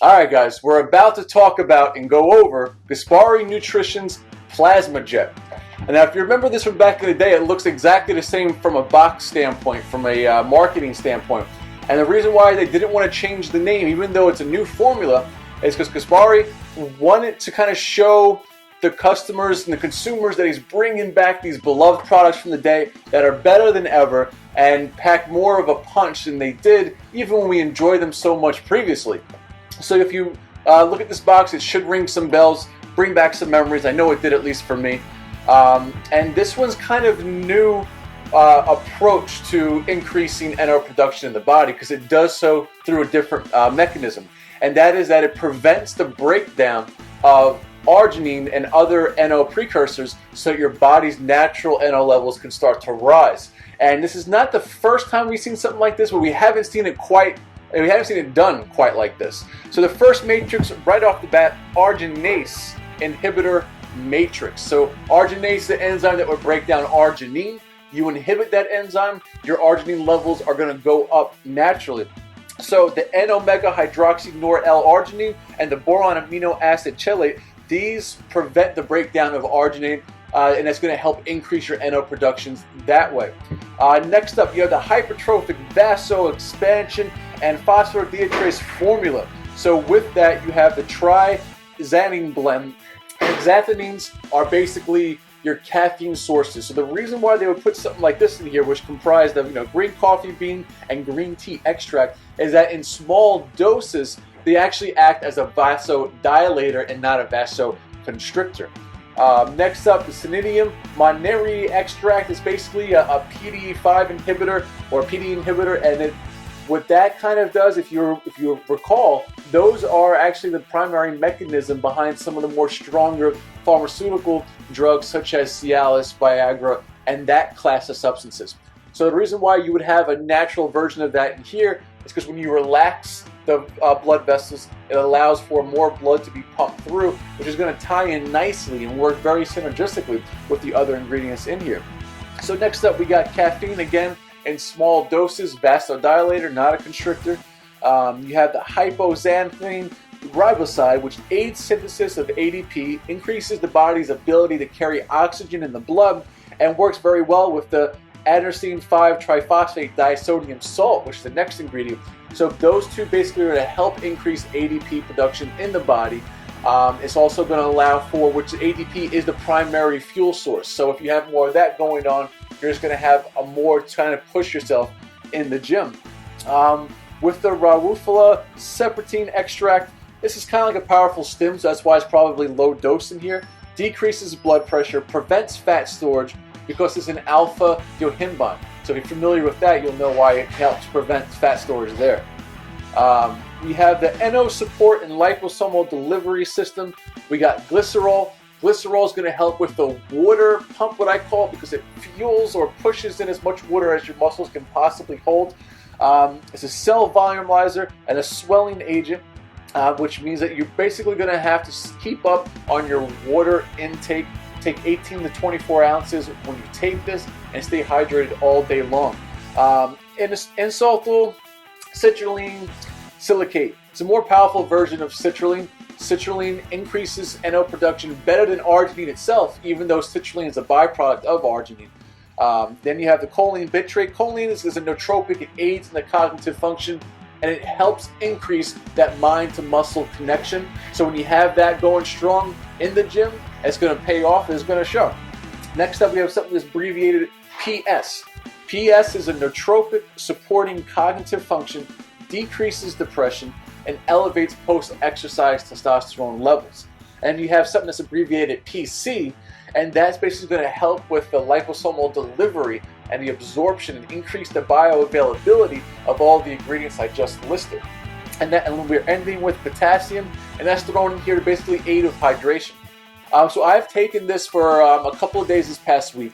Alright guys, we're about to talk about and go over Gaspari Nutrition's PlasmaJet. And now if you remember this from back in the day, it looks exactly the same from a box standpoint, from a marketing standpoint. And the reason why they didn't want to change the name, even though it's a new formula, is because Gaspari wanted to kind of show the customers and the consumers that he's bringing back these beloved products from the day that are better than ever and pack more of a punch than they did even when we enjoyed them so much previously. So if you look at this box, it should ring some bells, bring back some memories. I know it did, at least for me. And this one's kind of new approach to increasing NO production in the body, because it does so through a different mechanism. And that is that it prevents the breakdown of arginine and other NO precursors so that your body's natural NO levels can start to rise. And this is not the first time we've seen something like this, but we haven't seen it done quite like this. So the first matrix right off the bat, arginase inhibitor matrix. So arginase is the enzyme that would break down arginine. You inhibit that enzyme, your arginine levels are going to go up naturally. So the N-omega hydroxy-nor-L-arginine and the boron amino acid chelate, these prevent the breakdown of arginine, and that's going to help increase your NO productions that way. Next up, you have the hypertrophic vaso-expansion and phosphodiesterase formula. So with that, you have the tri-xanthine blend. And xanthines are basically your caffeine sources. So the reason why they would put something like this in here, which comprised of green coffee bean and green tea extract, is that in small doses they actually act as a vasodilator and not a vasoconstrictor. Next up, the Cynidium moneri extract is basically a PDE5 inhibitor or PD inhibitor, and what that kind of does, if you recall, those are actually the primary mechanism behind some of the more stronger pharmaceutical drugs such as Cialis, Viagra, and that class of substances. So the reason why you would have a natural version of that in here is because when you relax the blood vessels, it allows for more blood to be pumped through, which is going to tie in nicely and work very synergistically with the other ingredients in here. So next up, we got caffeine, again in small doses, vasodilator, not a constrictor. You have the hypoxanthine riboside, which aids synthesis of ADP, increases the body's ability to carry oxygen in the blood, and works very well with the adenosine 5-triphosphate disodium salt, which is the next ingredient. So those two basically are going to help increase ADP production in the body. It's also going to allow for, which ADP is the primary fuel source. So if you have more of that going on, you're just going to have a more trying to push yourself in the gym. With the Rawufula sepretine extract, this is kind of like a powerful stim, so that's why it's probably low dose in here. Decreases blood pressure, prevents fat storage because it's an alpha yohimbine. So if you're familiar with that, you'll know why it helps prevent fat storage there. We have the NO support and liposomal delivery system. We got Glycerol. Glycerol is going to help with the water pump, what I call it, because it fuels or pushes in as much water as your muscles can possibly hold. It's a cell volumizer and a swelling agent, which means that you're basically going to have to keep up on your water intake. Take 18 to 24 ounces when you take this and stay hydrated all day long. N-saltyl citrulline silicate. It's a more powerful version of citrulline. Citrulline increases NO production better than arginine itself, even though citrulline is a byproduct of arginine. Then you have the choline bitrate. Choline is a nootropic. It aids in the cognitive function, and it helps increase that mind-to-muscle connection. So when you have that going strong in the gym, it's going to pay off. It's going to show. Next up, we have something that's abbreviated PS. PS is a nootropic supporting cognitive function, decreases depression, and elevates post-exercise testosterone levels. And you have something that's abbreviated PC, and that's basically going to help with the liposomal delivery and the absorption and increase the bioavailability of all the ingredients I just listed. And we're ending with potassium, and that's thrown in here to basically aid with hydration. So I've taken this for a couple of days this past week.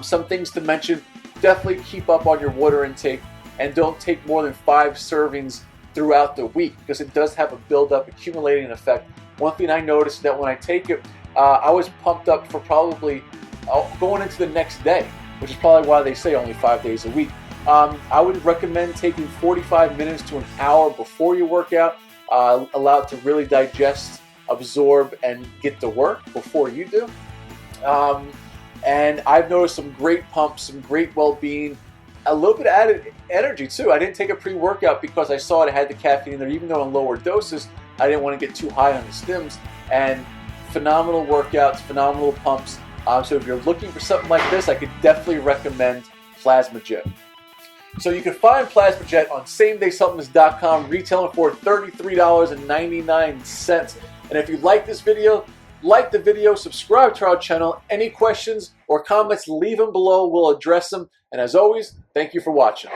Some things to mention: definitely keep up on your water intake, and don't take more than 5 servings throughout the week, because it does have a build-up, accumulating effect. One thing I noticed is that when I take it, I was pumped up for probably going into the next day, which is probably why they say only 5 days a week. I would recommend taking 45 minutes to an hour before your workout. allow it to really digest, absorb, and get to work before you do. And I've noticed some great pumps, some great well-being, a little bit of added energy too. I didn't take a pre-workout because I saw it had the caffeine in there, even though in lower doses, I didn't want to get too high on the stims. And phenomenal workouts, phenomenal pumps. So if you're looking for something like this, I could definitely recommend PlasmaJet. So you can find PlasmaJet on SameDaySupplements.com, retailing for $33.99. And if you like this video, like the video, subscribe to our channel. Any questions or comments, leave them below. We'll address them. And as always, thank you for watching.